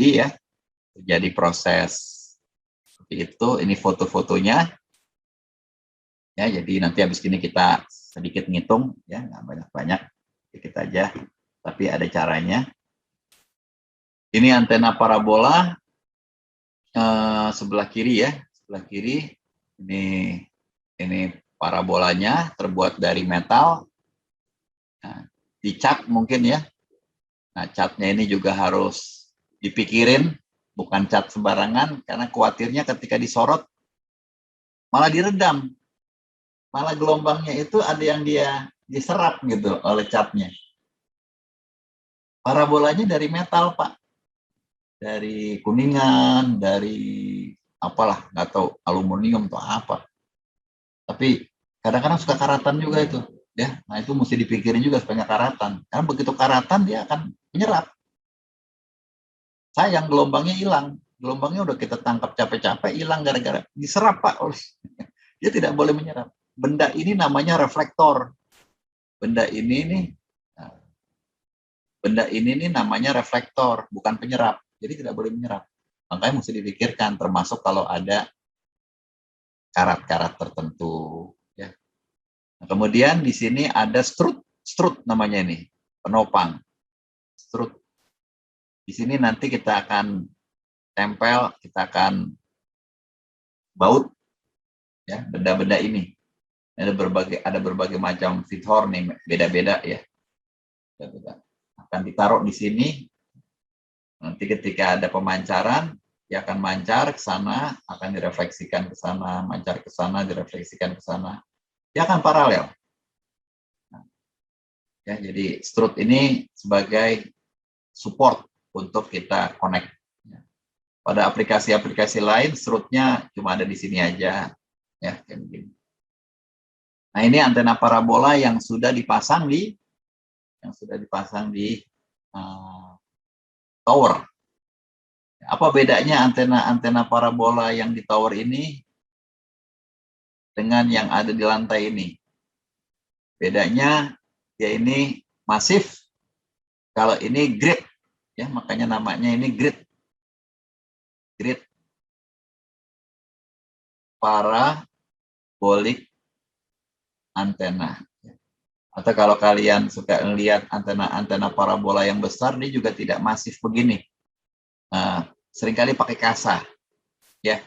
ya, terjadi proses seperti itu. Ini foto-fotonya ya, jadi nanti habis ini kita sedikit ngitung ya, nggak banyak-banyak, sedikit aja, tapi ada caranya. Ini antena parabola sebelah kiri ya, sebelah kiri ini parabolanya terbuat dari metal. Nah, dicat mungkin ya. Nah, catnya ini juga harus dipikirin, bukan cat sembarangan, karena khawatirnya ketika disorot malah diredam, malah gelombangnya itu ada yang dia diserap gitu oleh catnya. Parabolanya dari metal, Pak, dari kuningan, dari apalah, nggak tahu aluminium atau apa. Tapi kadang-kadang suka karatan juga itu, ya. Nah itu mesti dipikirin juga supaya karatan, karena begitu karatan dia akan menyerap. Sayang gelombangnya hilang, gelombangnya udah kita tangkap capek-capek hilang gara-gara diserap, Pak. Dia tidak boleh menyerap. Benda ini namanya reflektor. Benda ini nih, benda ini nih namanya reflektor, bukan penyerap. Jadi tidak boleh menyerap. Makanya mesti dipikirkan, termasuk kalau ada karat-karat tertentu. Ya. Nah, kemudian di sini ada strut namanya ini, penopang. Strut. Di sini nanti kita akan tempel, kita akan baut ya benda-benda ini. Ada berbagai macam fithor nih, beda-beda ya. Beda-beda. Akan ditaruh di sini. Nanti ketika ada pemancaran, dia akan mancar ke sana, akan direfleksikan ke sana, mancar ke sana, direfleksikan ke sana. Dia akan paralel. Ya, jadi strut ini sebagai support untuk kita connect. Pada aplikasi-aplikasi lain, strutnya cuma ada di sini aja. Ya, kayak begini. Nah, ini antena parabola yang sudah dipasang di tower. Apa bedanya antena parabola yang di tower ini dengan yang ada di lantai ini? Bedanya dia ini masif, kalau ini grid, ya makanya namanya ini grid parabolic antena. Atau kalau kalian suka melihat antena parabola yang besar, dia juga tidak masif begini. Seringkali pakai kasa, ya,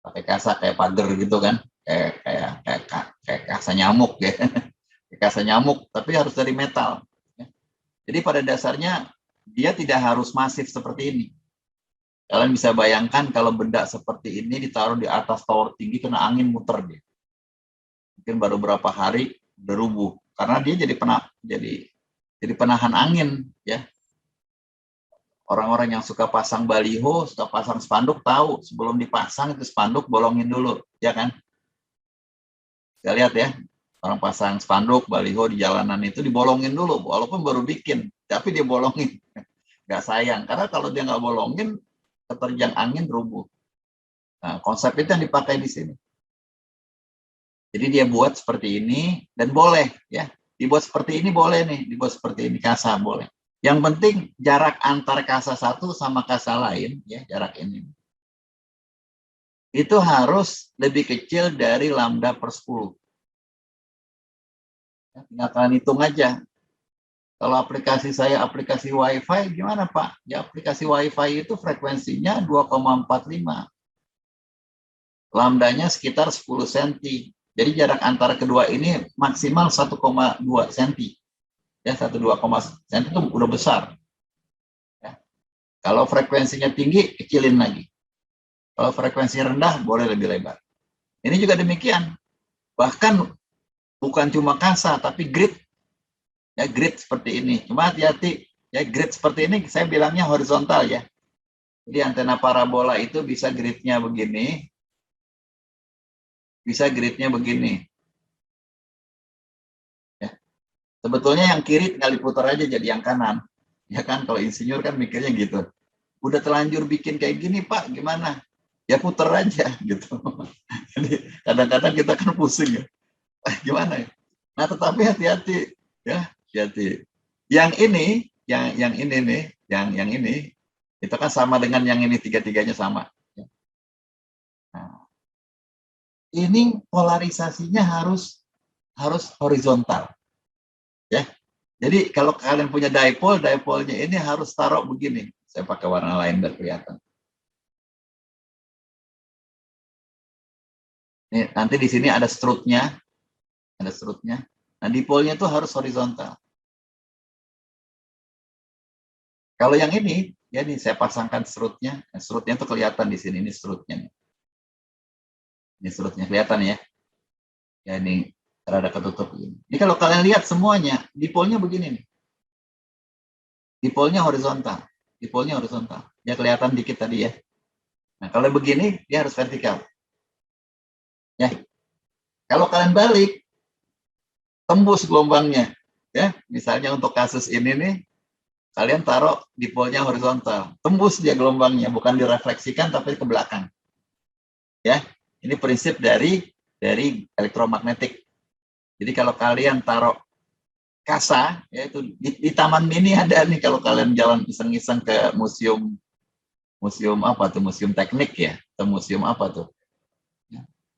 pakai kasa kayak pagar gitu kan, kayak kasa nyamuk ya, kayak kasa nyamuk, tapi harus dari metal. Ya. Jadi pada dasarnya dia tidak harus masif seperti ini. Kalian bisa bayangkan kalau benda seperti ini ditaruh di atas tower tinggi, kena angin muter dia. Mungkin baru berapa hari udah rubuh, karena dia jadi penahan angin ya. Orang-orang yang suka pasang baliho, suka pasang spanduk tahu sebelum dipasang itu spanduk bolongin dulu, ya kan? Kita lihat ya, orang pasang spanduk baliho di jalanan itu dibolongin dulu, walaupun baru bikin, tapi dia bolongin. Nggak sayang, karena kalau dia nggak bolongin, keterjang angin rubuh. Nah, konsep itu yang dipakai di sini. Jadi dia buat seperti ini dan boleh ya, dibuat seperti ini boleh nih, dibuat seperti ini kasa boleh. Yang penting jarak antar kasa satu sama kasa lain, ya jarak ini, itu harus lebih kecil dari lambda per 10. Ya, tinggal kalian hitung aja. Kalau aplikasi saya aplikasi WiFi, gimana Pak? Ya aplikasi WiFi itu frekuensinya 2,45. Lambdanya sekitar 10 cm. Jadi jarak antara kedua ini maksimal 1,2 cm. Ya 1,2 cm itu udah besar. Ya. Kalau frekuensinya tinggi, kecilin lagi. Kalau frekuensinya rendah, boleh lebih lebar. Ini juga demikian. Bahkan bukan cuma kasa, tapi grid. Ya grid seperti ini. Cuma hati-hati. Ya grid seperti ini saya bilangnya horizontal ya. Jadi antena parabola itu bisa gridnya begini. Bisa gridnya begini. Ya. Sebetulnya yang kiri tinggal diputar aja jadi yang kanan. Ya kan, kalau insinyur kan mikirnya gitu. Udah telanjur bikin kayak gini Pak, gimana? Ya puter aja gitu. Jadi kadang-kadang kita kan pusing ya. Gimana ya? Nah, tetapi hati-hati ya, hati-hati. Yang ini, yang ini nih, yang ini Itu kan sama dengan yang ini, tiga-tiganya sama. Nah, ini polarisasinya harus horizontal. Ya. Jadi kalau kalian punya dipole, dipole-nya ini harus taruh begini. Saya pakai warna lain biar kelihatan. Nih, nanti di sini ada strutnya, ada strutnya. Nah, dipole-nya itu harus horizontal. Kalau yang ini, ya nih saya pasangkan strutnya. Nah, strutnya itu kelihatan di sini, ini strutnya. Ini strutnya kelihatan ya. Ya ini rada ketutup ini. Ini kalau kalian lihat semuanya, dipole-nya begini nih. Dipole-nya horizontal. Dipole-nya horizontal. Ya kelihatan dikit tadi ya. Nah, kalau begini dia harus vertikal. Ya. Kalau kalian balik, tembus gelombangnya. Ya, misalnya untuk kasus ini nih, kalian taruh dipolnya horizontal, tembus dia gelombangnya, bukan direfleksikan tapi ke belakang. Ya, ini prinsip dari elektromagnetik. Jadi kalau kalian taruh kasa, ya itu di Taman Mini ada nih, kalau kalian jalan iseng-iseng ke museum apa tuh, museum teknik ya, atau museum apa tuh.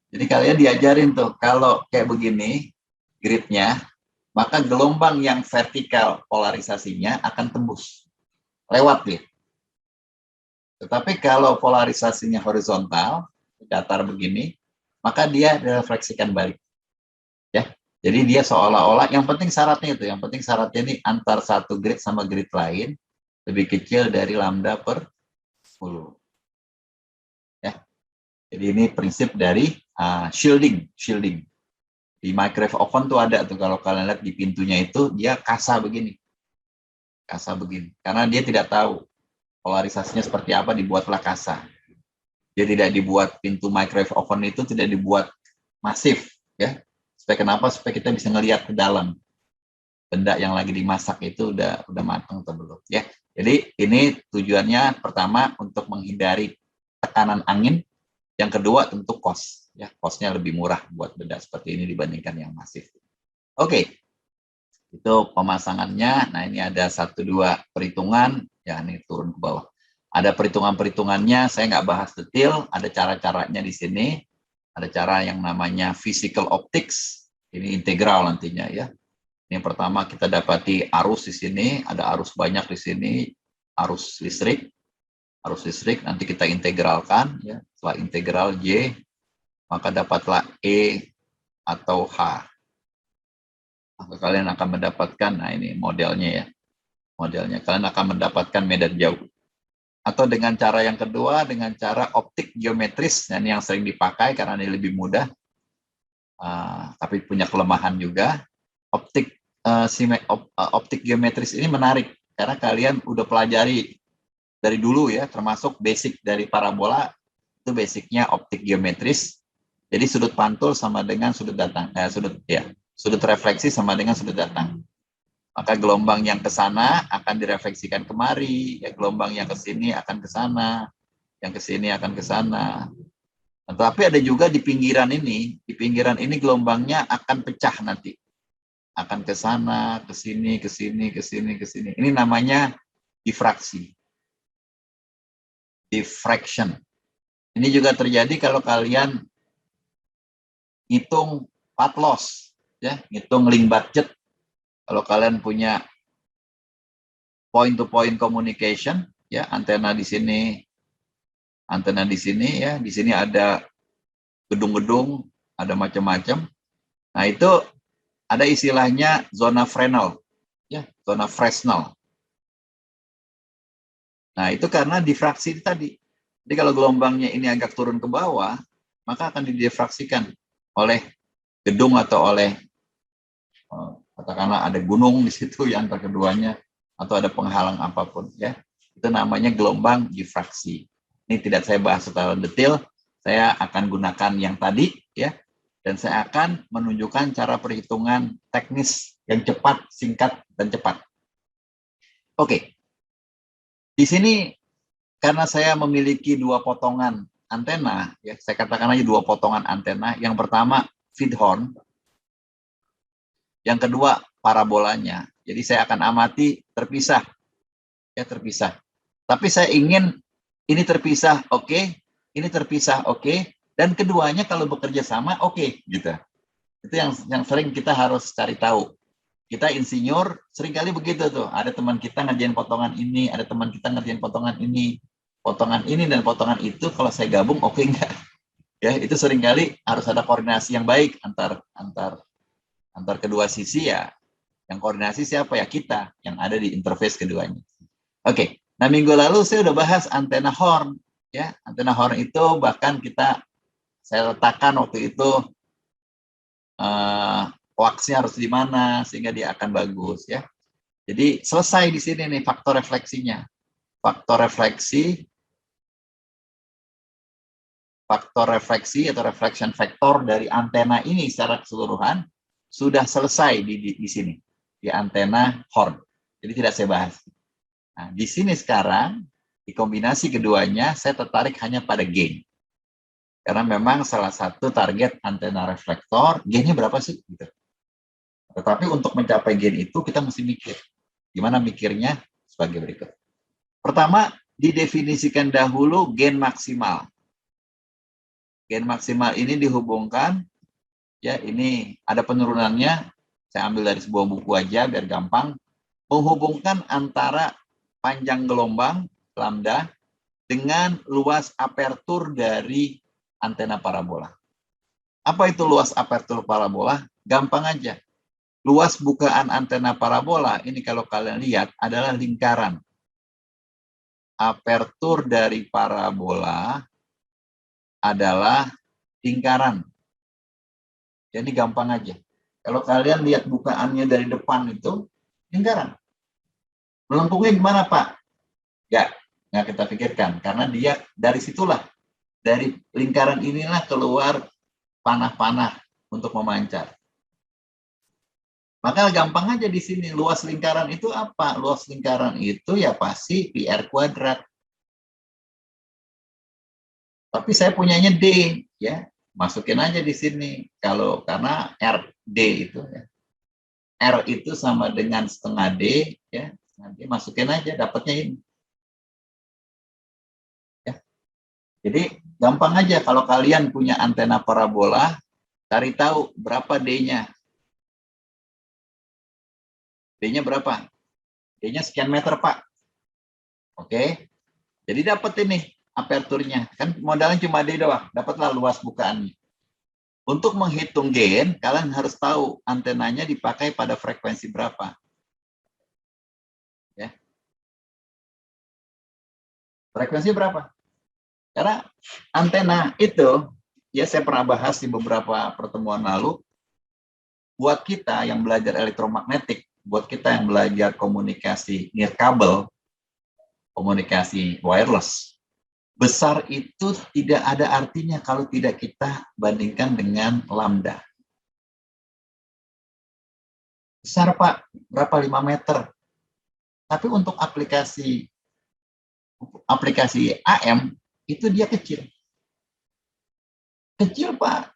Jadi kalian diajarin tuh, kalau kayak begini gridnya, maka gelombang yang vertikal polarisasinya akan tembus, lewat dia. Tetapi kalau polarisasinya horizontal, datar begini, maka dia direfleksikan balik. Ya, jadi dia seolah-olah, yang penting syaratnya itu, yang penting syaratnya ini antar satu grid sama grid lain lebih kecil dari lambda per 10. Ya, jadi ini prinsip dari shielding. Di microwave oven tuh ada tuh, kalau kalian lihat di pintunya itu dia kasa begini, karena dia tidak tahu polarisasinya seperti apa, dibuatlah kasa. Dia tidak dibuat, pintu microwave oven itu tidak dibuat masif, ya. Supaya kenapa? Supaya kita bisa ngelihat ke dalam benda yang lagi dimasak itu udah matang atau belum, ya. Jadi ini tujuannya pertama untuk menghindari tekanan angin, yang kedua tentu cost, ya. Costnya lebih murah buat benda seperti ini dibandingkan yang masif. Oke. Itu pemasangannya. Nah, ini ada 1-2 perhitungan, ya ini turun ke bawah. Ada perhitungan-perhitungannya, saya nggak bahas detail, ada cara-caranya di sini. Ada cara yang namanya physical optics, ini integral nantinya ya. Yang pertama kita dapati arus di sini, ada arus banyak di sini, arus listrik nanti kita integralkan ya. Setelah integral Y, maka dapatlah E atau H. Maka kalian akan mendapatkan, nah ini modelnya ya. Modelnya kalian akan mendapatkan medan jauh. Atau dengan cara yang kedua, dengan cara optik geometris, dan yang sering dipakai karena ini lebih mudah, tapi punya kelemahan juga. Optik geometris ini menarik karena kalian udah pelajari dari dulu ya, termasuk basic dari parabola itu basicnya optik geometris. Jadi sudut pantul sama dengan sudut datang, sudut refleksi sama dengan sudut datang. Maka gelombang yang ke sana akan direfleksikan kemari, ya gelombang yang ke sini akan ke sana, yang ke sini akan ke sana. Tetapi ada juga di pinggiran ini gelombangnya akan pecah nanti. Akan ke sana, ke sini, ke sini, ke sini, ke sini. Ini namanya difraksi. Diffraction. Ini juga terjadi kalau kalian hitung path loss, ya, hitung link budget. Kalau kalian punya point-to-point communication, ya, antena di sini ya, di sini ada gedung-gedung, ada macam-macam. Nah, itu ada istilahnya zona Fresnel, ya, zona Fresnel. Nah, itu karena difraksi tadi. Jadi kalau gelombangnya ini agak turun ke bawah, maka akan didifraksikan oleh gedung atau oleh katakanlah ada gunung di situ yang antara keduanya, atau ada penghalang apapun, ya. Itu namanya gelombang difraksi. Ini tidak saya bahas secara detail, saya akan gunakan yang tadi, ya. Dan saya akan menunjukkan cara perhitungan teknis yang cepat, singkat, dan cepat. Oke. Di sini karena saya memiliki 2 potongan antena, ya, saya katakan aja 2 potongan antena. Yang pertama feed horn, yang kedua parabolanya. Jadi saya akan amati terpisah, ya, terpisah. Tapi saya ingin ini terpisah, oke. Ini terpisah, oke. Dan keduanya kalau bekerja sama, oke, gitu. Itu yang sering kita harus cari tahu. Kita insinyur seringkali begitu tuh. Ada teman kita ngerjain potongan ini, ada teman kita ngerjain potongan ini dan potongan itu kalau saya gabung oke enggak? Ya, itu seringkali harus ada koordinasi yang baik antar kedua sisi ya. Yang koordinasi siapa ya? Kita yang ada di interface keduanya. Oke. Nah, minggu lalu saya udah bahas antena horn ya. Antena horn itu bahkan saya letakkan waktu itu koaksnya harus di mana sehingga dia akan bagus ya. Jadi selesai di sini nih faktor refleksinya. Faktor refleksi atau reflection factor dari antena ini secara keseluruhan sudah selesai di sini di antena horn. Jadi tidak saya bahas. Nah, di sini sekarang di kombinasi keduanya saya tertarik hanya pada gain. Karena memang salah satu target antena reflektor gainnya berapa sih gitu. Tetapi untuk mencapai gain itu kita mesti mikir. Gimana mikirnya? Sebagai berikut. Pertama, didefinisikan dahulu gain maksimal. Gain maksimal ini dihubungkan, ya ini ada penurunannya, saya ambil dari sebuah buku aja biar gampang, menghubungkan antara panjang gelombang, lambda, dengan luas apertur dari antena parabola. Apa itu luas apertur parabola? Gampang aja. Luas bukaan antena parabola, ini kalau kalian lihat, adalah lingkaran. Apertur dari parabola adalah lingkaran. Jadi gampang aja. Kalau kalian lihat bukaannya dari depan itu, lingkaran. Melengkungnya gimana, Pak? Ya, nggak kita pikirkan. Karena dia dari situlah, dari lingkaran inilah keluar panah-panah untuk memancar. Maka gampang aja di sini. Luas lingkaran itu apa? Luas lingkaran itu ya pasti PR kuadrat. Tapi saya punyanya D, ya. Masukin aja di sini. Karena RD itu ya. R itu sama dengan setengah D, ya. Nanti masukin aja, dapatnya ini. Ya. Jadi gampang aja kalau kalian punya antena parabola, cari tahu berapa D-nya. D-nya berapa? D-nya sekian meter, Pak. Oke. Jadi dapat ini aperturnya. Kan modalnya cuma D doang. Dapatlah luas bukaannya. Untuk menghitung gain, kalian harus tahu antenanya dipakai pada frekuensi berapa. Ya. Frekuensi berapa? Karena antena itu, ya saya pernah bahas di beberapa pertemuan lalu, buat kita yang belajar elektromagnetik, buat kita yang belajar komunikasi nirkabel, komunikasi wireless, besar itu tidak ada artinya kalau tidak kita bandingkan dengan lambda. Besar, Pak, berapa 5 meter. Tapi untuk aplikasi AM, itu dia kecil. Kecil, Pak,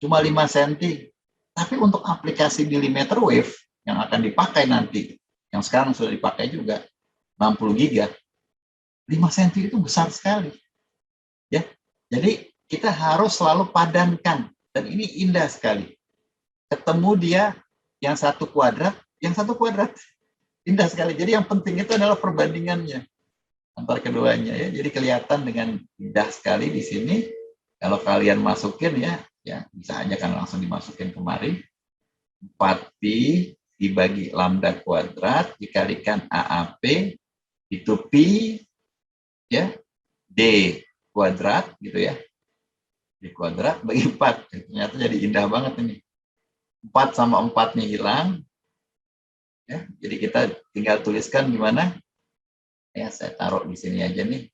cuma 5 cm. Tapi untuk aplikasi millimeter wave yang akan dipakai nanti, yang sekarang sudah dipakai juga, 60 giga, 5 cm itu besar sekali. Ya, jadi kita harus selalu padankan, dan ini indah sekali. Ketemu dia yang satu kuadrat, indah sekali. Jadi yang penting itu adalah perbandingannya antar keduanya ya. Jadi kelihatan dengan indah sekali di sini. Kalau kalian masukin ya bisa aja kan langsung dimasukin kemari. 4pi dibagi lambda kuadrat dikalikan AAP itu pi ya D kuadrat gitu ya. D kuadrat bagi 4. Ternyata jadi indah banget ini. 4 sama 4-nya hilang. Ya, jadi kita tinggal tuliskan gimana? Ya, saya taruh di sini aja nih.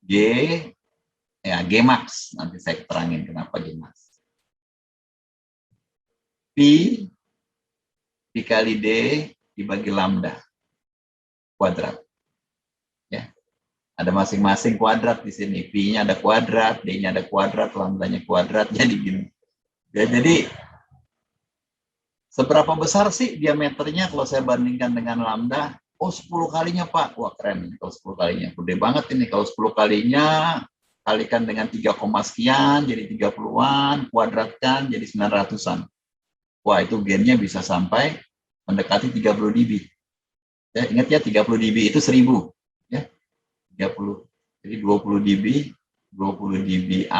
G max. Nanti saya terangin kenapa G max. Pi dikali D dibagi lambda kuadrat. Ya. Ada masing-masing kuadrat di sini. Pi-nya ada kuadrat, D-nya ada kuadrat, lambdanya kuadrat, jadi gini. Ya, jadi seberapa besar sih diameternya kalau saya bandingkan dengan lambda? Oh 10 kalinya Pak, wah keren kalau 10 kalinya, gede banget ini kalau 10 kalinya kalikan dengan 3, sekian jadi 30-an, kuadratkan jadi 900-an. Wah itu gainnya bisa sampai mendekati 30 dB. Ya, ingat ya 30 dB itu 1000 ya. 30. Jadi 20 dB, 20 dBi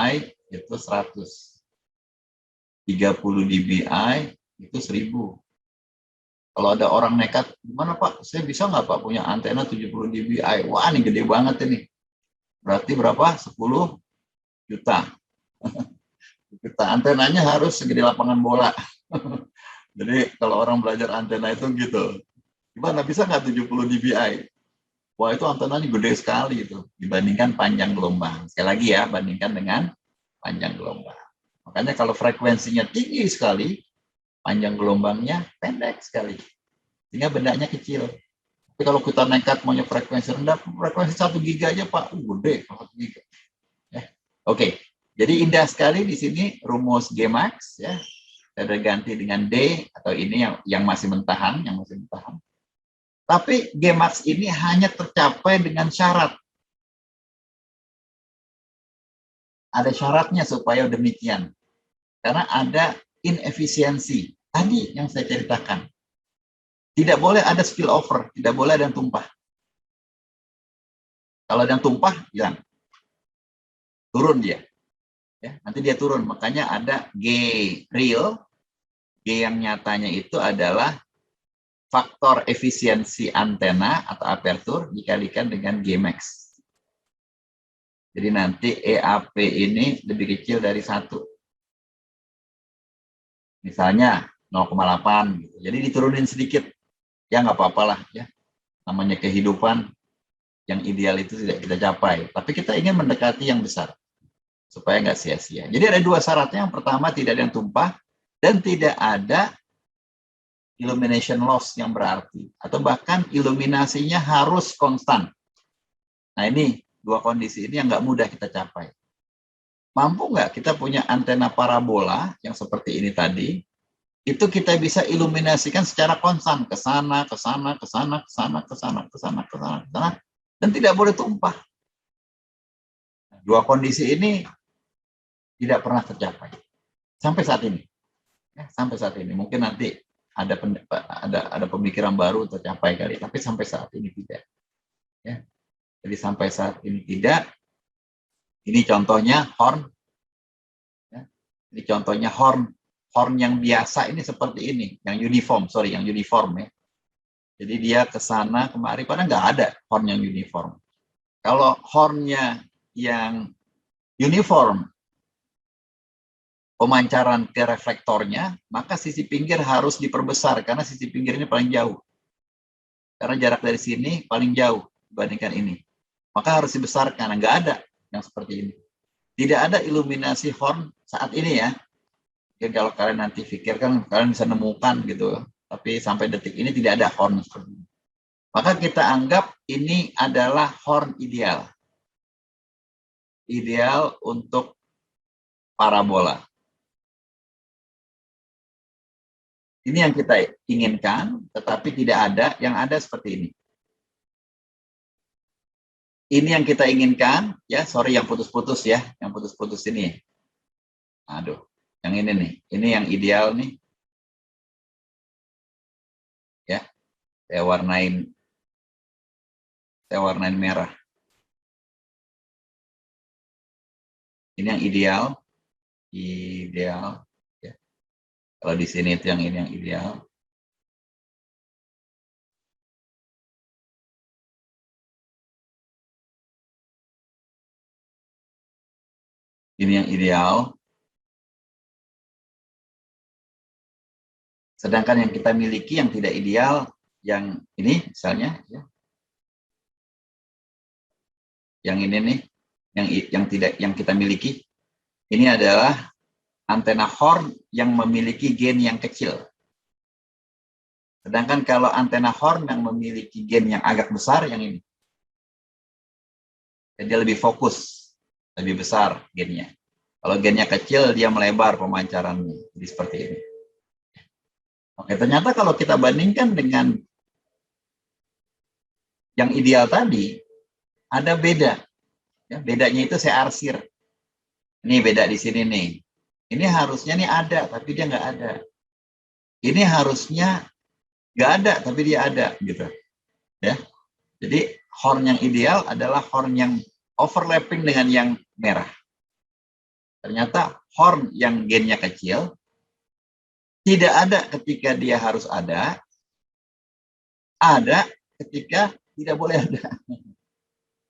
itu 100. 30 dBi itu 1000. Kalau ada orang nekat, gimana Pak? Saya bisa nggak Pak punya antena 70 dBi? Wah ini gede banget ini. Berarti berapa? 10 juta. Juta. Antenanya harus segede lapangan bola. Jadi kalau orang belajar antena itu gitu. Gimana bisa nggak 70 dBi? Wah itu antenanya gede sekali itu dibandingkan panjang gelombang. Sekali lagi ya, bandingkan dengan panjang gelombang. Makanya kalau frekuensinya tinggi sekali, panjang gelombangnya pendek sekali. Sehingga bendanya kecil. Tapi kalau kita nekat maunya frekuensi rendah, frekuensi 1 giga aja Pak, gede 1 giga. Ya. Oke, jadi indah sekali di sini rumus Gmax ya. Saya ganti dengan D atau ini yang masih mentahan, Tapi Gmax ini hanya tercapai dengan syarat. Ada syaratnya supaya demikian. Karena ada inefisiensi. Tadi yang saya ceritakan. Tidak boleh ada spillover, tidak boleh ada yang tumpah. Kalau ada yang tumpah, hilang. Turun dia. Ya, nanti dia turun. Makanya ada G real. G yang nyatanya itu adalah faktor efisiensi antena atau aperture dikalikan dengan Gmax. Jadi nanti EAP ini lebih kecil dari 1. Misalnya 0,8 gitu. Jadi diturunin sedikit. Ya nggak apa-apa lah ya. Namanya kehidupan, yang ideal itu tidak kita capai. Tapi kita ingin mendekati yang besar. Supaya nggak sia-sia. Jadi ada 2 syaratnya. Yang pertama tidak ada yang tumpah. Dan tidak ada illumination loss yang berarti. Atau bahkan iluminasinya harus konstan. Nah ini 2 kondisi ini yang nggak mudah kita capai. Mampu nggak kita punya antena parabola yang seperti ini tadi, itu kita bisa iluminasikan secara konstan ke sana, ke sana, ke sana, ke sana, ke sana, ke sana, ke sana, ke sana, dan tidak boleh tumpah. 2 kondisi ini tidak pernah tercapai sampai saat ini. Ya, sampai saat ini mungkin nanti ada pemikiran baru tercapai kali, tapi sampai saat ini tidak. Ya. Jadi sampai saat ini tidak. Ini contohnya horn. Ya. Ini contohnya horn. Horn yang biasa ini seperti ini, yang uniform, yang uniform ya. Jadi dia ke sana kemari, padahal nggak ada horn yang uniform. Kalau hornnya yang uniform, pemancaran ke reflektornya, maka sisi pinggir harus diperbesar karena sisi pinggir ini paling jauh. Karena jarak dari sini paling jauh dibandingkan ini. Maka harus dibesarkan. Nggak ada yang seperti ini. Tidak ada iluminasi horn saat ini ya. Jadi kalau kalian nanti pikirkan, kalian bisa nemukan gitu. Tapi sampai detik ini tidak ada horn seperti ini. Maka kita anggap ini adalah horn ideal. Ideal untuk parabola. Ini yang kita inginkan, tetapi tidak ada. Yang ada seperti ini. Ini yang kita inginkan, ya. Sorry yang putus-putus ya, yang putus-putus ini. Aduh, yang ini nih. Ini yang ideal nih. Ya, saya warnain merah. Ini yang ideal. Ideal. Ya. Kalau di sini itu yang ini yang ideal. Ini yang ideal. Sedangkan yang kita miliki yang tidak ideal, yang ini misalnya, ya. Yang ini nih, yang kita miliki, ini adalah antena horn yang memiliki gain yang kecil. Sedangkan kalau antena horn yang memiliki gain yang agak besar, yang ini. Jadi dia lebih fokus, lebih besar gainnya. Kalau gainnya kecil, dia melebar pemancarannya. Jadi seperti ini. Oke, ternyata kalau kita bandingkan dengan yang ideal tadi ada beda. Ya, bedanya itu saya arsir. Ini beda di sini nih. Ini harusnya nih ada, tapi dia nggak ada. Ini harusnya nggak ada, tapi dia ada, gitu. Ya, jadi horn yang ideal adalah horn yang overlapping dengan yang merah. Ternyata horn yang gainnya kecil tidak ada ketika dia harus ada ketika tidak boleh ada.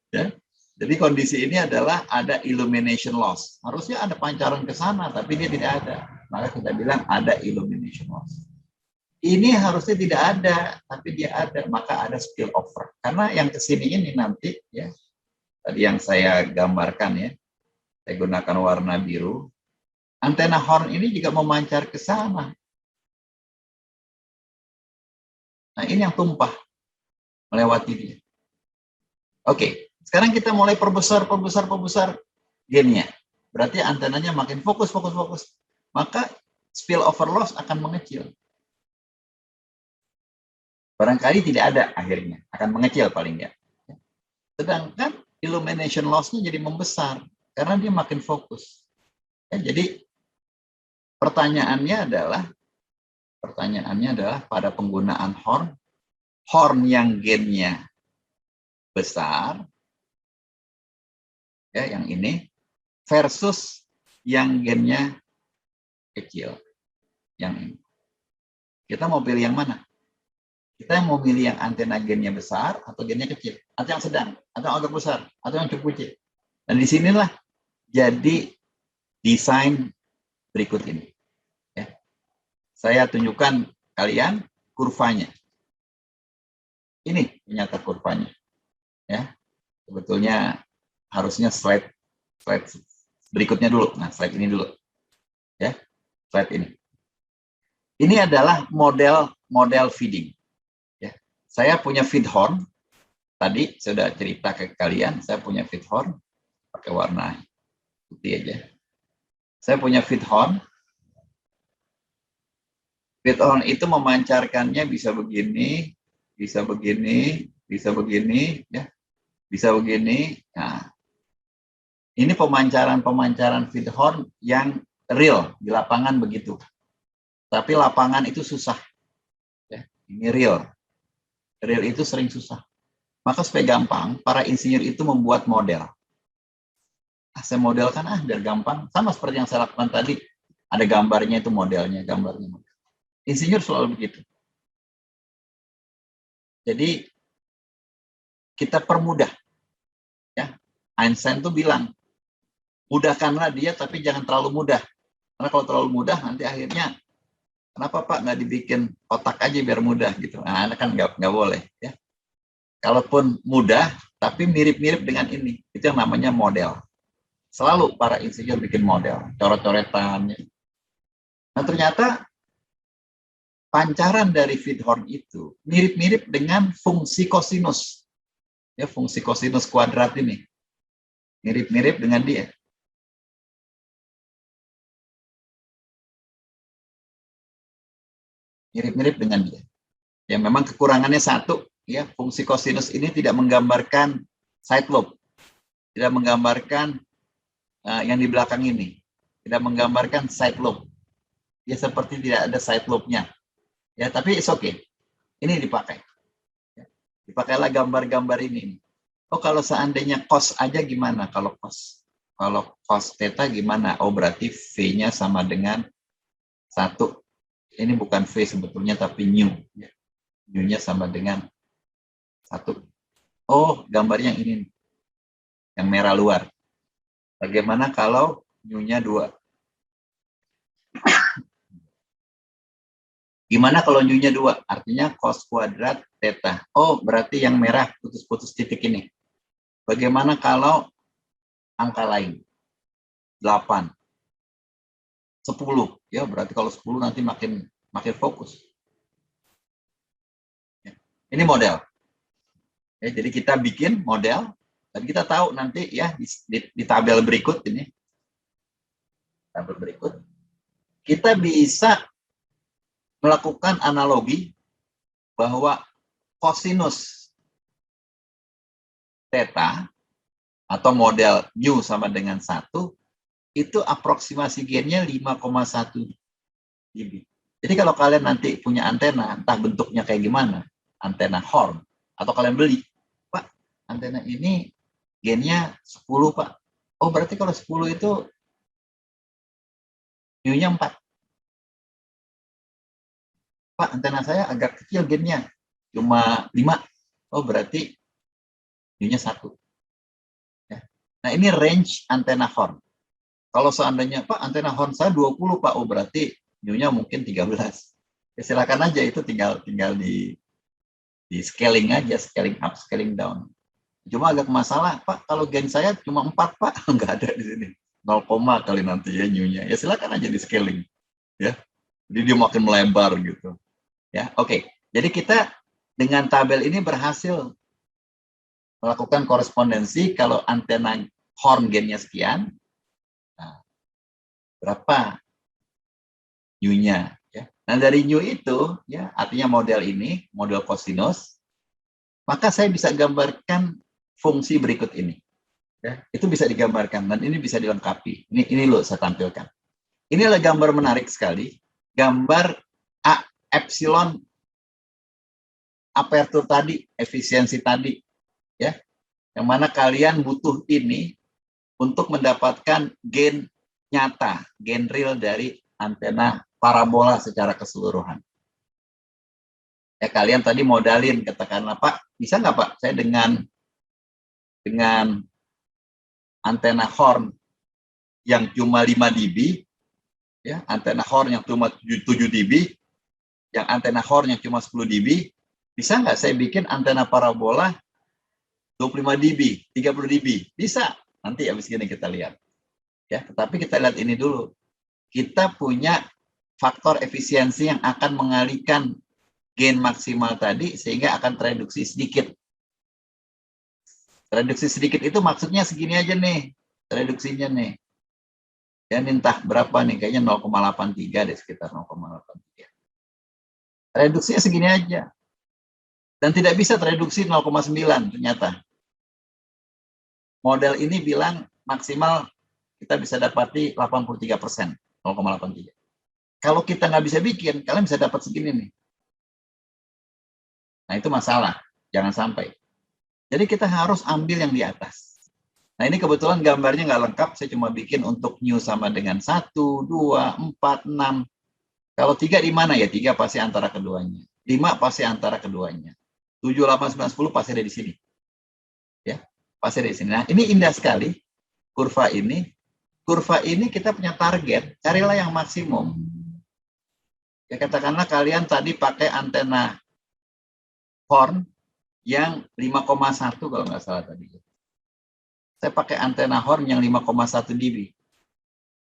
Ya. Jadi kondisi ini adalah ada illumination loss. Harusnya ada pancaran ke sana, tapi dia tidak ada. Maka kita bilang ada illumination loss. Ini harusnya tidak ada, tapi dia ada, maka ada spillover. Karena yang kesini ini nanti, ya, tadi yang saya gambarkan ya, saya gunakan warna biru. Antena horn ini juga memancar ke sana. Nah, ini yang tumpah melewati dia. Oke, sekarang kita mulai perbesar gainnya. Berarti antenanya makin fokus. Maka spillover loss akan mengecil. Barangkali tidak ada akhirnya, akan mengecil paling nggak. Sedangkan illumination loss-nya jadi membesar karena dia makin fokus. Ya, jadi pertanyaannya adalah pada penggunaan horn yang gainnya besar, ya yang ini, versus yang gainnya kecil, yang ini. Kita mau pilih yang mana? Kita mau pilih yang antena gainnya besar atau gainnya kecil, atau yang sedang, atau yang agak besar, atau yang cukup kecil. Dan disinilah jadi desain berikut ini. Ya. Saya tunjukkan kalian kurvanya. Ini ternyata kurvanya. Ya, sebetulnya harusnya slide berikutnya dulu. Nah, slide ini dulu. Ya, slide ini. Ini adalah model feeding. Ya. Saya punya feed horn. Tadi sudah cerita ke kalian, saya punya feed horn pakai warna putih aja. Saya punya feed horn. Feed horn itu memancarkannya bisa begini, bisa begini, bisa begini, ya, bisa begini. Nah, ini pemancaran feed horn yang real di lapangan begitu. Tapi lapangan itu susah. Ya, ini real. Real itu sering susah. Maka supaya gampang, para insinyur itu membuat model. Saya modelkan biar gampang. Sama seperti yang saya lakukan tadi. Ada gambarnya itu modelnya, gambarnya. Insinyur selalu begitu. Jadi kita permudah. Ya. Einstein tuh bilang, mudahkanlah dia tapi jangan terlalu mudah. Karena kalau terlalu mudah nanti akhirnya, kenapa Pak nggak dibikin kotak aja biar mudah gitu. Nah, kan nggak boleh. Ya. Kalaupun mudah, tapi mirip-mirip dengan ini. Itu yang namanya model. Selalu para insinyur bikin model, coret-coretan. Nah, ternyata pancaran dari feed horn itu mirip-mirip dengan fungsi kosinus. Ya, fungsi kosinus kuadrat ini. Mirip-mirip dengan dia. Mirip-mirip dengan dia. Ya, memang kekurangannya satu. Ya, fungsi kosinus ini tidak menggambarkan side lobe, tidak menggambarkan yang di belakang ini, tidak menggambarkan side lobe. Ya, seperti tidak ada side lobe-nya. Ya, tapi it's okay. Ini dipakai. Ya, dipakailah gambar-gambar ini. Oh, kalau seandainya cos aja gimana? Kalau cos theta gimana? Oh, berarti V-nya sama dengan 1. Ini bukan V sebetulnya, tapi nu. Ya. Nu-nya sama dengan 1. Oh, gambarnya yang ini. Yang merah luar. Bagaimana kalau nu-nya 2? Gimana kalau nu-nya 2? Artinya cos kuadrat theta. Oh, berarti yang merah putus-putus titik ini. Bagaimana kalau angka lain? 8. 10. Ya, berarti kalau 10 nanti makin fokus. Ya. Ini model. Ya, jadi kita bikin model dan kita tahu nanti ya di tabel berikut ini. Tabel berikut. Kita bisa melakukan analogi bahwa kosinus theta atau model mu sama dengan 1, itu aproksimasi gainnya 5,1 dB. Jadi kalau kalian nanti punya antena, entah bentuknya kayak gimana, antena horn, atau kalian beli, Pak, antena ini gainnya 10, Pak. Oh, berarti kalau 10 itu mu-nya 4. Pak, antena saya agak kecil gainnya, cuma 5. Oh, berarti mu-nya 1. Ya. Nah, ini range antena horn. Kalau seandainya, Pak, antena horn saya 20, Pak, oh berarti mu-nya mungkin 13. Ya, silakan aja, itu tinggal di scaling aja, scaling up, scaling down. Cuma agak masalah, Pak, kalau gain saya cuma 4, Pak, nggak ada di sini. 0, kali nanti ya mu-nya. Ya silakan aja di scaling. Ya. Jadi dia makin melebar gitu. Ya, oke. Jadi kita dengan tabel ini berhasil melakukan korespondensi kalau antena horn gainnya sekian, nah, berapa mu-nya, ya. Nah, dari mu itu, ya, artinya model ini, model kosinus, maka saya bisa gambarkan fungsi berikut ini. Ya, itu bisa digambarkan dan ini bisa dilengkapi. Ini loh saya tampilkan. Ini adalah gambar menarik sekali, gambar A epsilon aperture tadi, efisiensi tadi, ya, yang mana kalian butuh ini untuk mendapatkan gain nyata, gain real dari antena parabola secara keseluruhan. Ya, kalian tadi modalin, katakanlah, Pak, bisa nggak, Pak, saya dengan antena horn yang cuma 5 dB, ya, antena horn yang cuma 7 dB, yang antena horn yang cuma 10 dB, bisa nggak saya bikin antena parabola 25 dB, 30 dB? Bisa. Nanti habis gini kita lihat. Ya, tetapi kita lihat ini dulu. Kita punya faktor efisiensi yang akan mengalihkan gain maksimal tadi sehingga akan tereduksi sedikit. Reduksi sedikit itu maksudnya segini aja nih, reduksinya nih. Ya, entah berapa nih, kayaknya 0,83 deh, sekitar 0,83. Reduksinya segini aja. Dan tidak bisa tereduksi 0,9 ternyata. Model ini bilang maksimal kita bisa dapati 83%, 0,83. Kalau kita nggak bisa bikin, kalian bisa dapat segini nih. Nah, itu masalah. Jangan sampai. Jadi kita harus ambil yang di atas. Nah, ini kebetulan gambarnya nggak lengkap. Saya cuma bikin untuk mu sama dengan 1, 2, 4, 6. Kalau 3 di mana ya? 3 pasti antara keduanya. 5 pasti antara keduanya. 7, 8, 9, 10 pasti ada di sini. Ya, pasti ada di sini. Nah, ini indah sekali. Kurva ini. Kurva ini kita punya target. Carilah yang maksimum. Ya, katakanlah kalian tadi pakai antena horn yang 5,1 kalau nggak salah tadi. Saya pakai antena horn yang 5,1 dB.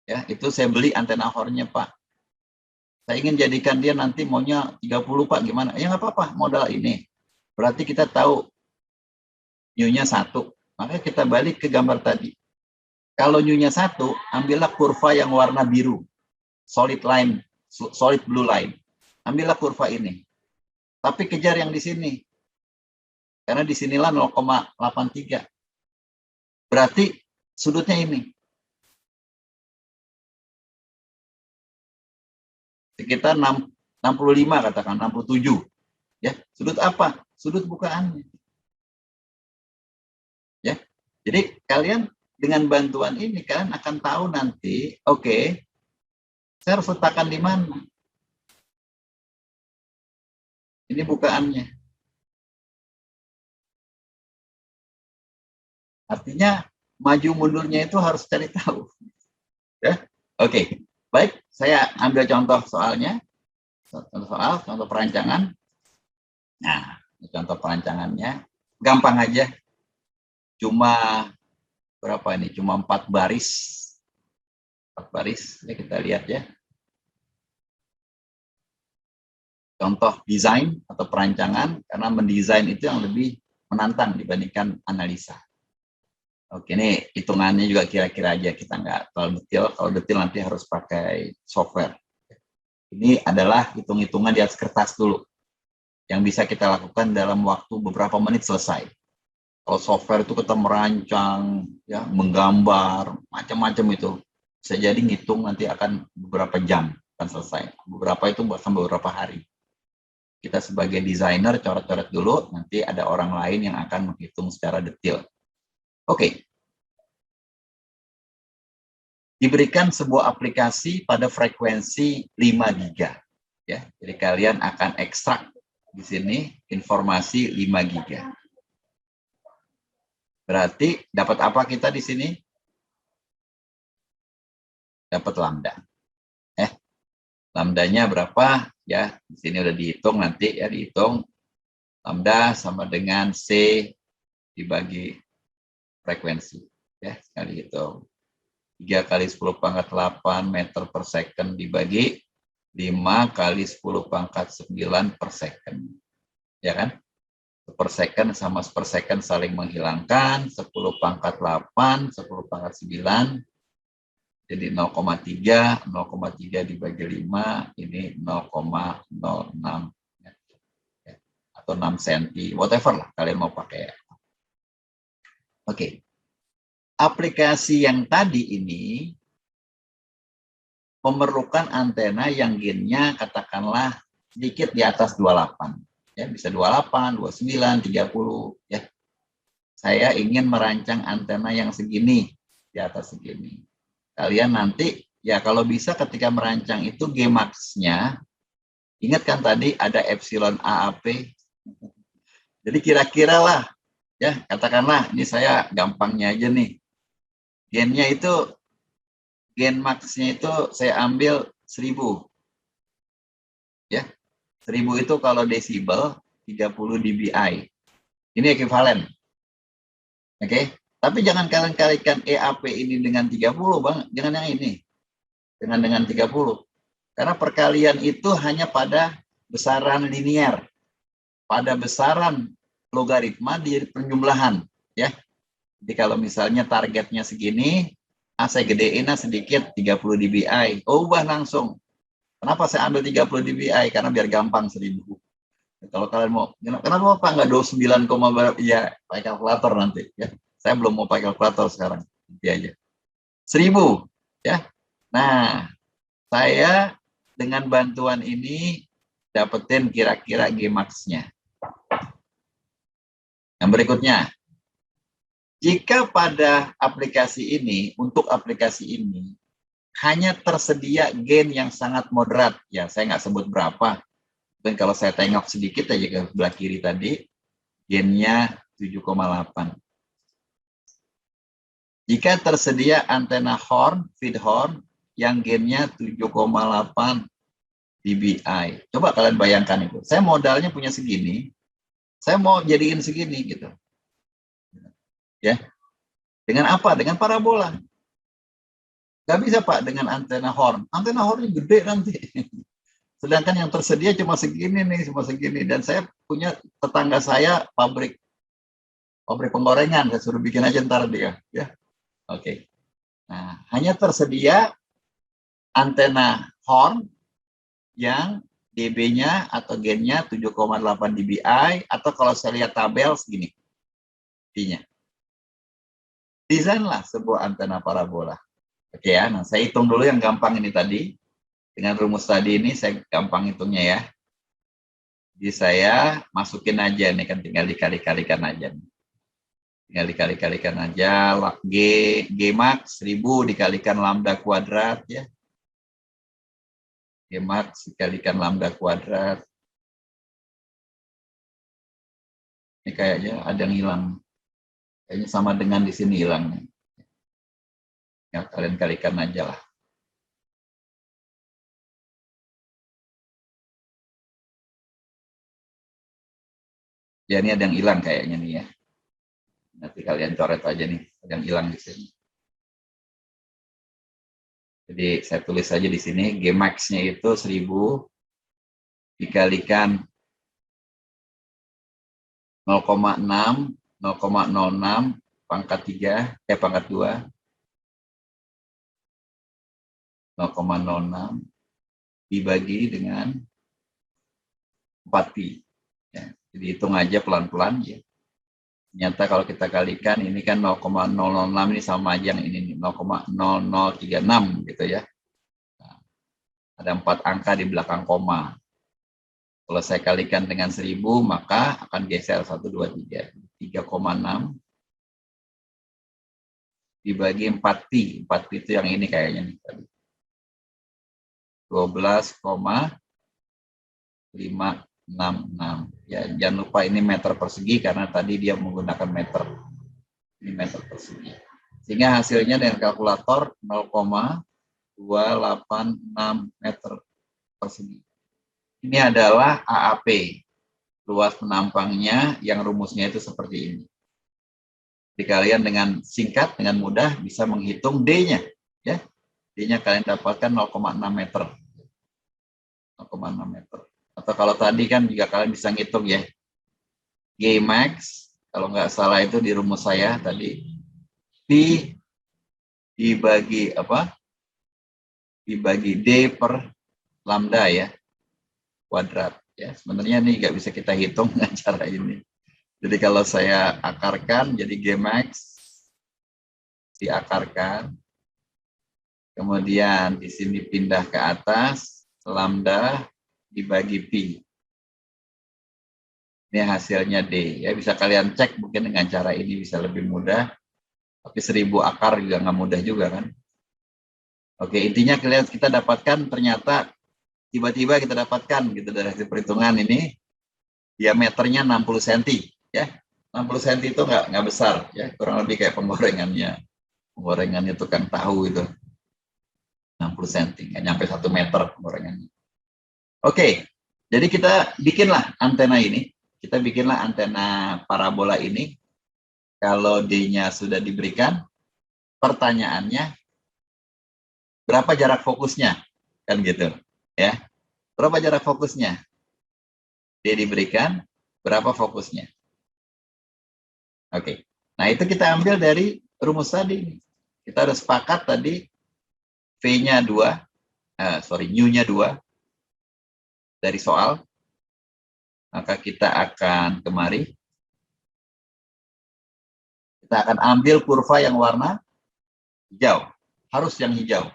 Ya, itu saya beli antena hornnya, Pak. Saya ingin jadikan dia nanti maunya 30, Pak. Gimana? Ya nggak apa-apa, modal ini. Berarti kita tahu mu-nya 1. Maka kita balik ke gambar tadi. Kalau mu-nya 1, ambillah kurva yang warna biru. Solid line, solid blue line. Ambillah kurva ini. Tapi kejar yang di sini. Karena disinilah 0,83. Berarti sudutnya ini. Sekitar 65 katakan, 67. Ya, sudut apa? Sudut bukaannya. Ya. Jadi kalian dengan bantuan ini kalian akan tahu nanti, oke, saya harus letakkan di mana. Ini bukaannya. Artinya maju mundurnya itu harus cari tahu. Ya. Oke. Baik, saya ambil contoh soalnya. Contoh perancangan. Nah, ini contoh perancangannya. Gampang aja. Cuma berapa ini? Cuma 4 baris. 4 baris. Ini kita lihat ya. Contoh desain atau perancangan, karena mendesain itu yang lebih menantang dibandingkan analisa. Oke, ini hitungannya juga kira-kira aja, kita nggak terlalu detail. Kalau detail nanti harus pakai software. Ini adalah hitung-hitungan di atas kertas dulu, yang bisa kita lakukan dalam waktu beberapa menit selesai. Kalau software itu kita merancang, ya, menggambar, macam-macam itu. Bisa jadi ngitung nanti akan beberapa jam akan selesai. Beberapa itu sampai beberapa hari. Kita sebagai desainer coret-coret dulu, nanti ada orang lain yang akan menghitung secara detail. Oke. Diberikan sebuah aplikasi pada frekuensi 5 giga. Ya, jadi kalian akan ekstrak di sini informasi 5 giga. Berarti dapat apa kita di sini? Dapat lambda. Lambdanya berapa? Ya, di sini udah dihitung nanti ya, dihitung. Lambda sama dengan C dibagi frekuensi. Ya, sekali hitung. 3 kali 10 pangkat 8 meter per second dibagi 5 kali 10 pangkat 9 per second. Ya kan? Per second sama per second saling menghilangkan, 10 pangkat 8, 10 pangkat 9, jadi 0,3, 0,3 dibagi 5, ini 0,06, atau 6 cm, whatever lah, kalian mau pakai. Oke. Aplikasi yang tadi ini memerlukan antena yang gainnya katakanlah sedikit di atas 28. Ya, bisa 28, 29, 30 ya. Saya ingin merancang antena yang segini, di atas segini. Kalian nanti ya kalau bisa ketika merancang itu Gmax-nya ingat kan tadi ada epsilon AAP. Jadi kira-kira lah ya, katakanlah ini saya gampangnya aja nih. Gennya itu gen max-nya itu saya ambil 1000. Ya. 1000 itu kalau desibel 30 dBi. Ini ekuivalen. Oke, tapi jangan kalian kalikan EAP ini dengan 30, Bang. Jangan yang ini. Dengan 30. Karena perkalian itu hanya pada besaran linear. Pada besaran logaritma di penjumlahan, ya. Jadi kalau misalnya targetnya segini, saya gedein sedikit 30 dBi. Oh, ubah langsung. Kenapa saya ambil 30 dBi? Karena biar gampang 1000. Kalau kalian mau, kenapa Pak nggak 29, berapa? Ya, pakai kalkulator nanti. Ya, saya belum mau pakai kalkulator sekarang. Nanti aja. 1000, ya. Nah, saya dengan bantuan ini dapetin kira-kira Gmax-nya. Yang berikutnya, jika pada aplikasi ini, untuk aplikasi ini, hanya tersedia gain yang sangat moderat, ya saya nggak sebut berapa, dan kalau saya tengok sedikit aja ke sebelah kiri tadi, gainnya 7,8. Jika tersedia antena horn, feed horn, yang gainnya 7,8 dBi. Coba kalian bayangkan itu. Saya modalnya punya segini, saya mau jadiin segini gitu. Ya. Dengan apa? Dengan parabola. Nggak bisa Pak dengan antena horn. Antena hornnya gede nanti. Sedangkan yang tersedia cuma segini nih, cuma segini. Dan saya punya tetangga saya pabrik penggorengan. Saya suruh bikin aja ntar dia. Ya, oke. Nah, hanya tersedia antena horn yang dB-nya atau gain-nya 7,8 dBi, atau kalau saya lihat tabel segini. P-nya. Desainlah sebuah antena parabola. Oke ya, nah saya hitung dulu yang gampang ini tadi. Dengan rumus tadi ini saya gampang hitungnya ya. Jadi saya masukin aja nih, kan tinggal dikali-kalikan aja. Tinggal dikali-kalikan aja. G max 1000 dikalikan lambda kuadrat ya. G max dikalikan lambda kuadrat. Ini kayaknya ada yang hilang. Kayaknya sama dengan di sini hilang nih. Ya, kalian kalikan aja lah. Ya, ini ada yang hilang kayaknya nih ya. Nanti kalian coret aja nih, ada yang hilang di sini. Jadi saya tulis aja di sini, G max-nya itu 1000 dikalikan 0,6, 0,06 pangkat 3, pangkat 2, 0,06 dibagi dengan 4pi. Ya, jadi hitung aja pelan-pelan ya. Ternyata kalau kita kalikan ini kan 0,006 ini sama aja yang ini 0,0036 gitu ya. Nah, ada 4 angka di belakang koma. Kalau saya kalikan dengan 1000 maka akan geser 1, 2, 3. 3,6 dibagi 4pi. 4pi itu yang ini kayaknya nih. 12,566. Ya, jangan lupa ini meter persegi karena tadi dia menggunakan meter. Ini meter persegi. Sehingga hasilnya dengan kalkulator 0,286 meter persegi. Ini adalah AAP, luas penampangnya yang rumusnya itu seperti ini. Jadi kalian dengan singkat, dengan mudah bisa menghitung D-nya. Ya. D-nya kalian dapatkan 0,6 meter. 0,6 meter. Atau kalau tadi kan juga kalian bisa ngitung ya. G max, kalau nggak salah itu di rumus saya tadi, Pi dibagi apa? Dibagi D per lambda ya, kuadrat. Ya, sebenarnya ini nggak bisa kita hitung dengan cara ini. Jadi kalau saya akarkan, jadi G max diakarkan, kemudian di sini pindah ke atas, lambda dibagi pi. Ini hasilnya D. Ya bisa kalian cek mungkin dengan cara ini bisa lebih mudah. Tapi 1000 akar juga nggak mudah juga kan. Oke, intinya kalian kita dapatkan ternyata tiba-tiba kita dapatkan gitu dari hasil perhitungan ini diameternya 60 cm ya. 60 cm itu nggak besar ya, kurang lebih kayak penggorengannya tukang tahu itu. 60 cm, nggak nyampe 1 meter penggorengannya. Oke, jadi kita bikinlah antena ini. Kita bikinlah antena parabola ini. Kalau D-nya sudah diberikan, pertanyaannya berapa jarak fokusnya? Kan gitu, ya. Berapa jarak fokusnya? D diberikan, berapa fokusnya? Oke. Nah, itu kita ambil dari rumus tadi. Kita harus sepakat tadi V-nya 2, U-nya 2 dari soal. Maka kita akan kemari. Kita akan ambil kurva yang warna hijau. Harus yang hijau.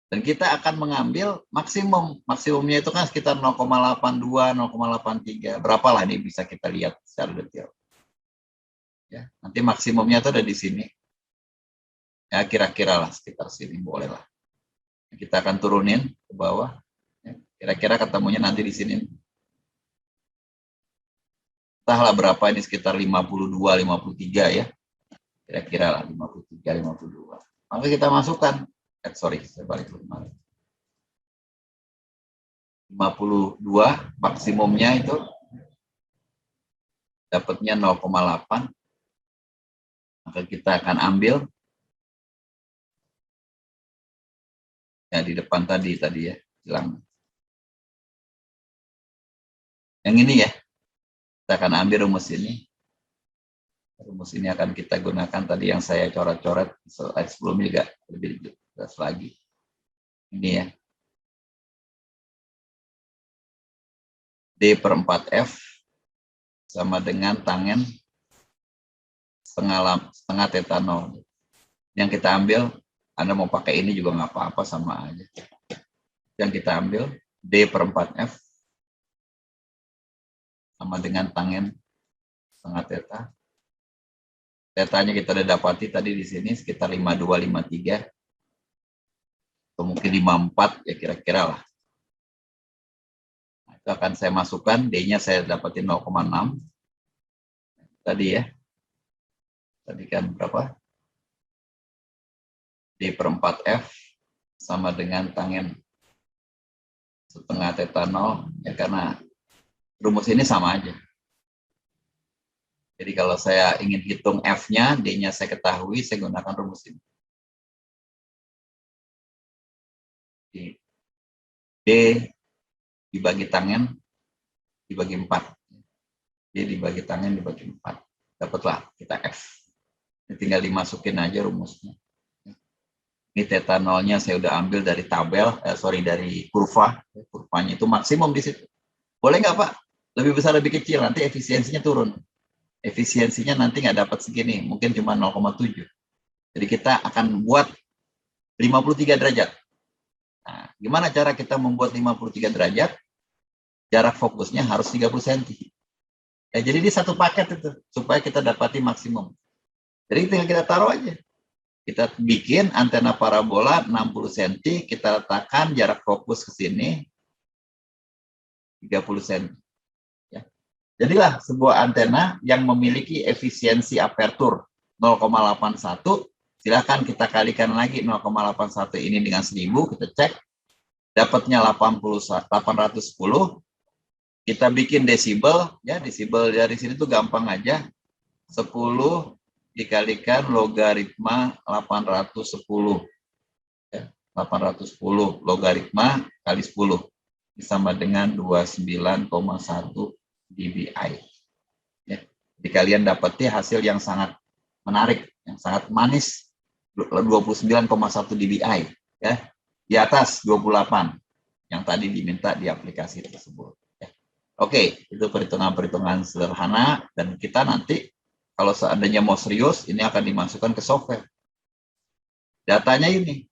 Dan kita akan mengambil maksimum. Maksimumnya itu kan sekitar 0,82, 0,83. Berapalah ini bisa kita lihat secara detail. Ya, nanti maksimumnya itu ada di sini. Ya, kira-kira lah sekitar sini boleh lah. Kita akan turunin ke bawah. Kira-kira ketemunya nanti di sini. Entahlah berapa ini, sekitar 52, 53 ya. Kira-kira lah 53, 52. Maka kita masukkan. Sorry, saya balik ke kemarin. 52 maksimumnya itu dapatnya 0,8. Maka kita akan ambil ya di depan tadi ya, hilang. Yang ini ya. Kita akan ambil rumus ini. Rumus ini akan kita gunakan tadi yang saya coret-coret slide sebelumnya juga lebih jelas lagi. Ini ya. D per 4F sama dengan tangen setengah theta 0. Yang kita ambil, Anda mau pakai ini juga nggak apa-apa, sama aja. Yang kita ambil, D per 4F sama dengan tangen setengah theta. Tetanya kita udah dapati tadi di sini sekitar 52, 53. Atau mungkin 54 ya kira-kira lah. Nah, itu akan saya masukkan, D-nya saya dapatin 0,6. Tadi ya. Tadi kan berapa? D per 4F sama dengan tangen setengah theta 0. Ya karena rumus ini sama aja. Jadi kalau saya ingin hitung F-nya, D-nya saya ketahui, saya gunakan rumus ini. D dibagi tangen, dibagi 4. D dibagi tangen, dibagi 4. Dapatlah kita F. Ini tinggal dimasukin aja rumusnya. Ini theta 0-nya saya udah ambil dari tabel, dari kurva. Kurvanya itu maksimum di situ. Boleh nggak Pak? Lebih besar, lebih kecil, nanti efisiensinya turun. efisiensinya nanti nggak dapat segini, mungkin cuma 0,7. Jadi kita akan buat 53 derajat. Nah, gimana cara kita membuat 53 derajat? Jarak fokusnya harus 30 cm. Ya, jadi di satu paket itu, supaya kita dapati maksimum. Jadi tinggal kita taruh aja. Kita bikin antena parabola 60 cm, kita letakkan jarak fokus ke sini 30 cm. Ya. Jadilah sebuah antena yang memiliki efisiensi apertur 0,81. Silahkan kita kalikan lagi 0,81 ini dengan 1000, kita cek. Dapatnya 810. Kita bikin desibel, ya desibel dari sini tuh gampang aja. 10 dikalikan logaritma 810. Ya, 810 logaritma kali 10 sama dengan 29,1 dBi. Ya. Jadi kalian dapatnya hasil yang sangat menarik, yang sangat manis, 29,1 dBi. Ya. Di atas 28 yang tadi diminta di aplikasi tersebut. Ya. Oke, itu perhitungan-perhitungan sederhana, dan kita nanti kalau seandainya mau serius, ini akan dimasukkan ke software. Datanya ini,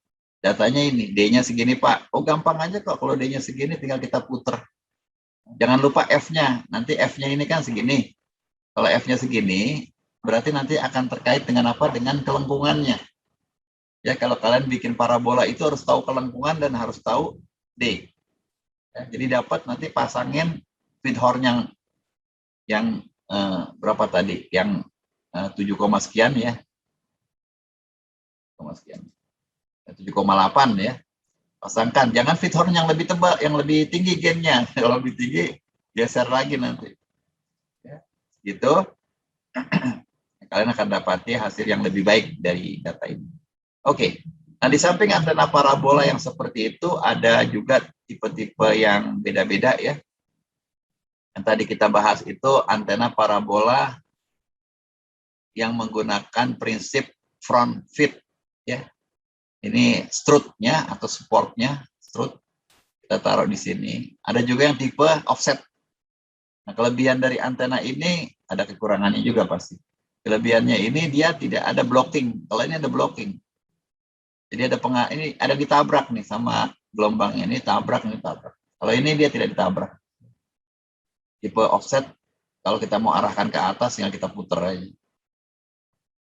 D-nya segini Pak. Oh gampang aja kok, kalau D-nya segini tinggal kita puter. Jangan lupa F-nya, nanti F-nya ini kan segini. Kalau F-nya segini, berarti nanti akan terkait dengan apa? Dengan kelengkungannya. Ya, kalau kalian bikin parabola itu harus tahu kelengkungan dan harus tahu D. Ya, jadi dapat nanti pasangin feed horn yang berapa tadi? Yang 7, sekian ya. 7,8 ya. Pasangkan, jangan feed horn yang lebih tebal, yang lebih tinggi gainnya. Kalau lebih tinggi, geser lagi nanti. Ya, gitu. Kalian akan dapati hasil yang lebih baik dari data ini. Oke. Nah, di samping antena parabola yang seperti itu, ada juga tipe-tipe yang beda-beda ya. Yang tadi kita bahas itu antena parabola yang menggunakan prinsip front feed ya. Ini strut-nya atau supportnya, strut kita taruh di sini. Ada juga yang tipe offset. Nah, kelebihan dari antena ini ada kekurangannya juga pasti. Kelebihannya ini dia tidak ada blocking. Kalau ini ada blocking. Jadi ada ini ada ditabrak nih sama gelombangnya, ini tabrak. Kalau ini dia tidak ditabrak. Tipe offset, kalau kita mau arahkan ke atas tinggal kita putar aja.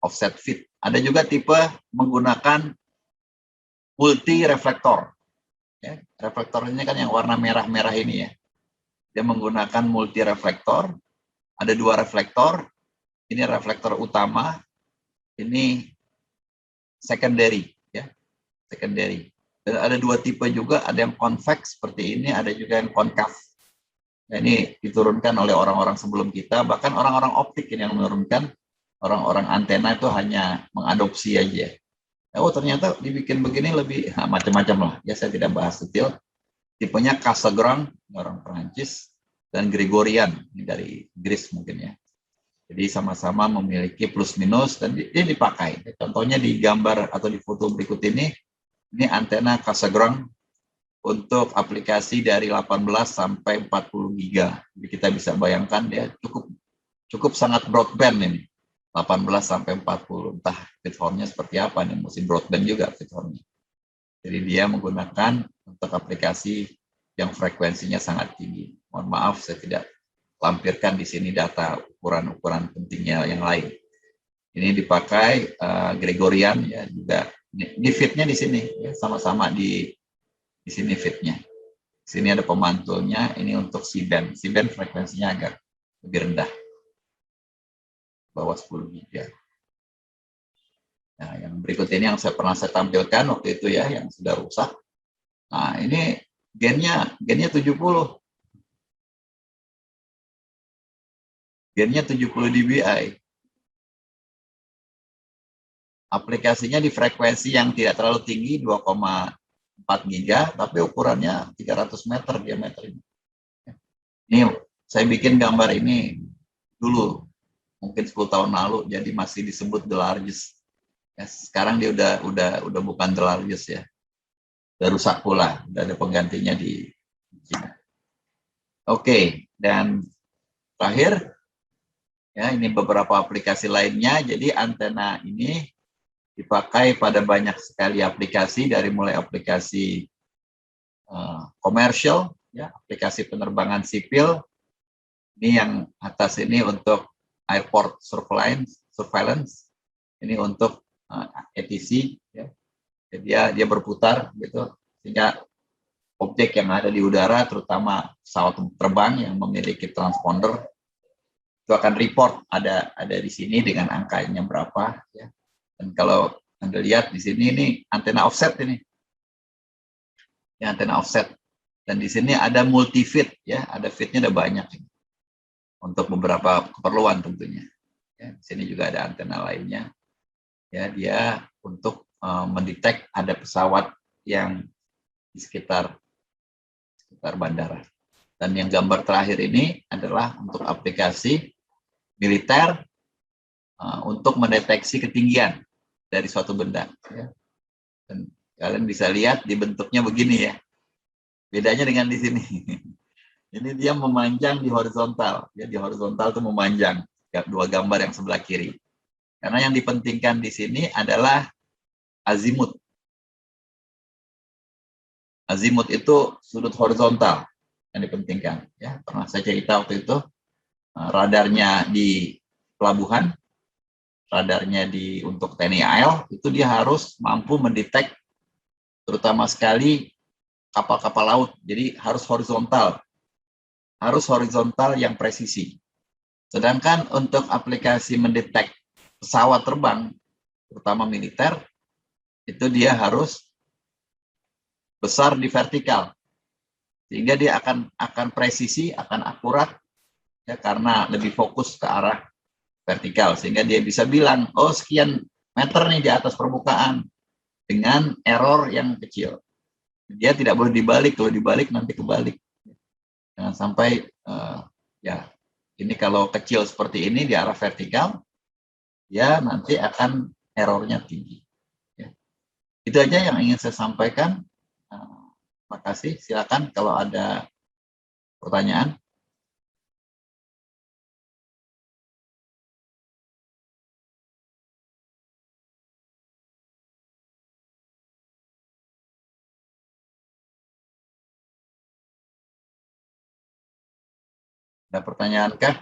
Offset feed. Ada juga tipe menggunakan multi reflektor. Ya, reflektor ini kan yang warna merah-merah ini ya. Dia menggunakan multi reflektor. Ada 2 reflektor. Ini reflektor utama. Ini secondary ya. Secondary. Dan ada 2 tipe juga, ada yang convex seperti ini, ada juga yang concave. Nah, ini diturunkan oleh orang-orang sebelum kita, bahkan orang-orang optik ini yang menurunkan. Orang-orang antena itu hanya mengadopsi aja. Oh ternyata dibikin begini lebih macam-macam lah. Ya saya tidak bahas detail. Tipenya Cassegrain orang Perancis dan Gregorian dari Inggris mungkin ya. Jadi sama-sama memiliki plus minus dan dia dipakai. Contohnya di gambar atau di foto berikut ini antena Cassegrain untuk aplikasi dari 18 sampai 40 giga. Jadi kita bisa bayangkan dia cukup sangat broadband ini. 18 sampai 40, entah feed horn-nya seperti apa nih, mesti broadband juga feed horn-nya. Jadi dia menggunakan untuk aplikasi yang frekuensinya sangat tinggi. Mohon maaf saya tidak lampirkan di sini data ukuran-ukuran pentingnya yang lain. Ini dipakai Gregorian ya juga. Ini feed-nya di sini ya, sama-sama di sini feed-nya. Di sini ada pemantulnya, ini untuk C-band. C-band frekuensinya agak lebih rendah. Bawah 10 giga. Nah, yang berikut ini yang pernah saya tampilkan waktu itu ya, yang sudah rusak. Nah, ini gennya 70. Gennya 70 dBi. Aplikasinya di frekuensi yang tidak terlalu tinggi, 2,4 giga, tapi ukurannya 300 meter diameternya. Ini saya bikin gambar ini dulu, mungkin 10 tahun lalu, jadi masih disebut the largest. Ya, sekarang dia udah bukan the largest ya. Udah rusak pula, udah ada penggantinya di China. Oke, dan terakhir Ya, ini beberapa aplikasi lainnya. Jadi antena ini dipakai pada banyak sekali aplikasi, dari mulai aplikasi komersial, ya, aplikasi penerbangan sipil. Ini yang atas ini untuk airport surveillance. Ini untuk ATC, ya. Jadi dia berputar gitu, sehingga objek yang ada di udara, terutama pesawat terbang yang memiliki transponder, itu akan report ada di sini dengan angkanya berapa, ya. Dan kalau Anda lihat di sini, ini antena offset ini, ya, antena offset. Dan di sini ada multi feed, ya, ada feednya ada banyak ini, untuk beberapa keperluan tentunya. Ya, di sini juga ada antena lainnya, ya, dia untuk mendetek ada pesawat yang di sekitar bandara. Dan yang gambar terakhir ini adalah untuk aplikasi militer untuk mendeteksi ketinggian dari suatu benda. Ya. Dan kalian bisa lihat di bentuknya begini, ya. Bedanya dengan di sini. Ini dia memanjang di horizontal. Ya, di horizontal itu memanjang. Dua gambar yang sebelah kiri. Karena yang dipentingkan di sini adalah azimut. Azimut itu sudut horizontal yang dipentingkan. Ya, pernah saya cerita waktu itu, radarnya di pelabuhan, radarnya untuk TNI AL, itu dia harus mampu mendetek terutama sekali kapal-kapal laut. Jadi harus horizontal yang presisi. Sedangkan untuk aplikasi mendetek pesawat terbang, terutama militer, itu dia harus besar di vertikal, sehingga dia akan presisi, akan akurat, ya, karena lebih fokus ke arah vertikal, sehingga dia bisa bilang, oh sekian meter nih di atas permukaan dengan error yang kecil. Dia tidak boleh dibalik, kalau dibalik nanti kebalik. Jangan sampai ya, ini kalau kecil seperti ini di arah vertikal, ya nanti akan errornya tinggi. Ya. Itu aja yang ingin saya sampaikan. Terima kasih. Silakan kalau ada pertanyaan. Ada pertanyaan kah?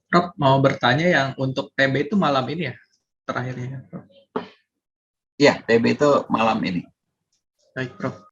Prof, mau bertanya yang untuk TB itu malam ini ya, terakhirnya, Prof? Iya, TB itu malam ini. Baik, Prof.